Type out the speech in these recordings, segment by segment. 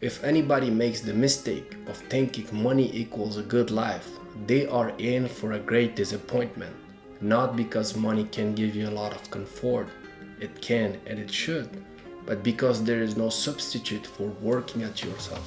If anybody makes the mistake of thinking money equals a good life, they are in for a great disappointment. Not because money can give you a lot of comfort, it can and it should, but because there is no substitute for working at yourself.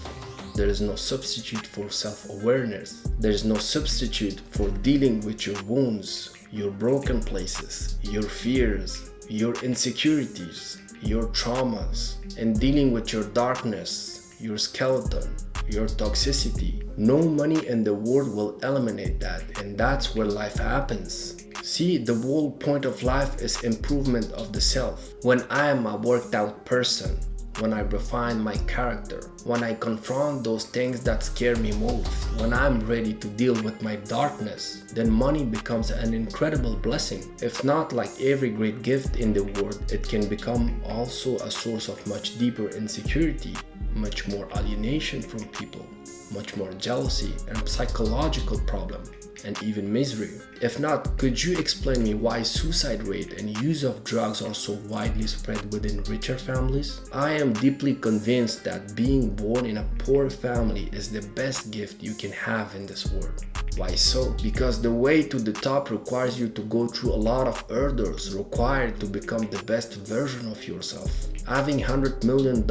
There is no substitute for self-awareness. There is no substitute for dealing with your wounds, your broken places, your fears, your insecurities, your traumas, and dealing with your darkness, your skeleton, your toxicity. No money in the world will eliminate that, and that's where life happens. See, the whole point of life is improvement of the self. When I am a worked out person, when I refine my character, when I confront those things that scare me most, when I'm ready to deal with my darkness, then money becomes an incredible blessing. If not like every great gift in the world, it can become also a source of much deeper insecurity, much more alienation from people, much more jealousy and psychological problem, and even misery. If not, could you explain me why suicide rate and use of drugs are so widely spread within richer families? I am deeply convinced that being born in a poor family is the best gift you can have in this world. Why so? Because the way to the top requires you to go through a lot of hurdles required to become the best version of yourself. Having $100 million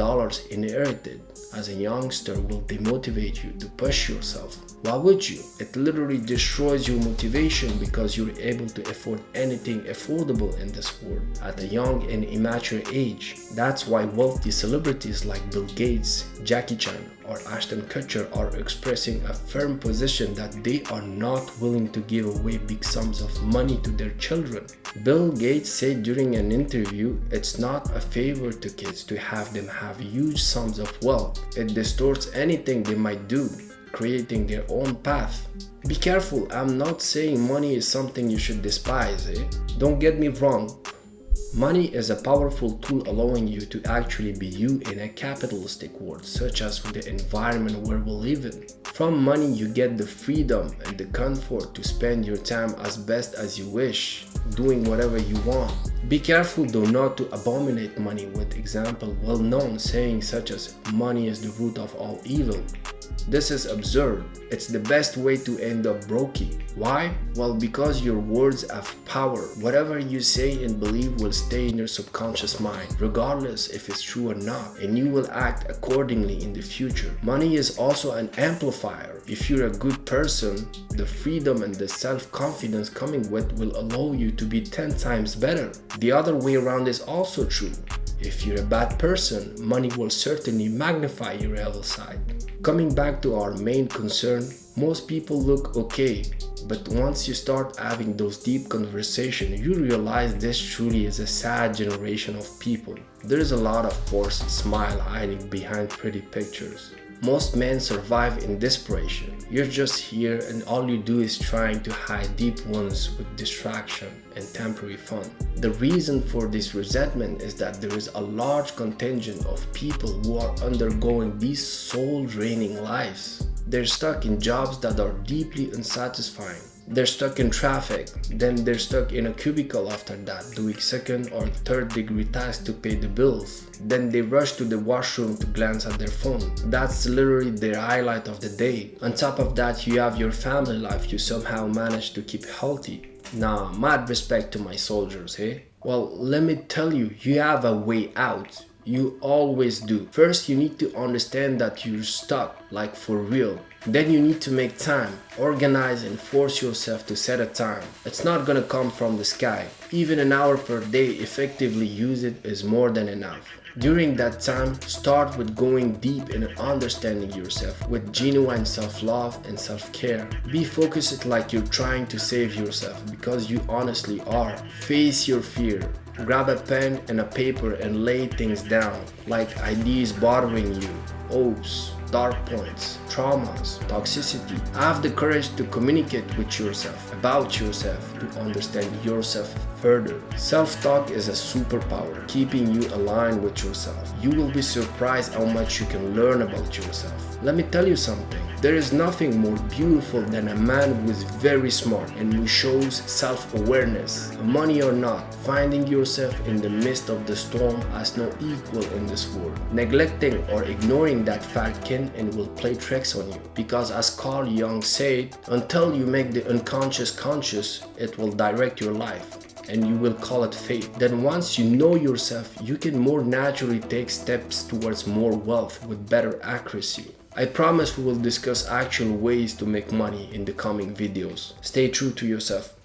inherited as a youngster will demotivate you to push yourself. Why would you? It literally destroys your motivation because you're able to afford anything affordable in this world at a young and immature age. That's why wealthy celebrities like Bill Gates, Jackie Chan, or Ashton Kutcher are expressing a firm position that they are not willing to give away big sums of money to their children. Bill Gates said during an interview, it's not a favor to kids to have them have huge sums of wealth. It distorts anything they might do, creating their own path. Be careful, I'm not saying money is something you should despise, Don't get me wrong. Money is a powerful tool allowing you to actually be you in a capitalistic world, such as with the environment where we live in. From money you get the freedom and the comfort to spend your time as best as you wish, doing whatever you want. Be careful though not to abominate money with example well-known sayings such as money is the root of all evil. This is absurd. It's the best way to end up brokey. Why? Well, because your words have power. Whatever you say and believe will stay in your subconscious mind, regardless if it's true or not, and you will act accordingly in the future. Money is also an amplifier. If you're a good person, the freedom and the self-confidence coming with will allow you to be 10 times better. The other way around is also true. If you're a bad person, money will certainly magnify your evil side. Coming back to our main concern, most people look okay, but once you start having those deep conversations, you realize this truly is a sad generation of people. There is a lot of forced smile hiding behind pretty pictures. Most men survive in desperation. You're just here and all you do is trying to hide deep wounds with distraction and temporary fun. The reason for this resentment is that there is a large contingent of people who are undergoing these soul-draining lives. They're stuck in jobs that are deeply unsatisfying. They're stuck in traffic, then they're stuck in a cubicle after that, doing second or third degree tasks to pay the bills. Then they rush to the washroom to glance at their phone. That's literally their highlight of the day. On top of that, you have your family life you somehow manage to keep healthy. Nah, mad respect to my soldiers, hey? Well, let me tell you, you have a way out. You always do. First, you need to understand that you're stuck, like for real. Then you need to make time, organize and force yourself to set a time. It's not gonna come from the sky. Even an hour per day effectively use it is more than enough. During that time, start with going deep in understanding yourself with genuine self-love and self-care. Be focused like you're trying to save yourself because you honestly are. Face your fear. Grab a pen and a paper and lay things down, like ideas bothering you, hopes, dark points, traumas, toxicity. Have the courage to communicate with yourself, about yourself, to understand yourself further. Self-talk is a superpower, keeping you aligned with yourself. You will be surprised how much you can learn about yourself. Let me tell you something. There is nothing more beautiful than a man who is very smart and who shows self-awareness. Money or not, finding yourself in the midst of the storm has no equal in this world. Neglecting or ignoring that fact can and will play tricks on you. Because as Carl Jung said, until you make the unconscious conscious, it will direct your life, and you will call it fate. Then once you know yourself, you can more naturally take steps towards more wealth with better accuracy. I promise we will discuss actual ways to make money in the coming videos. Stay true to yourself.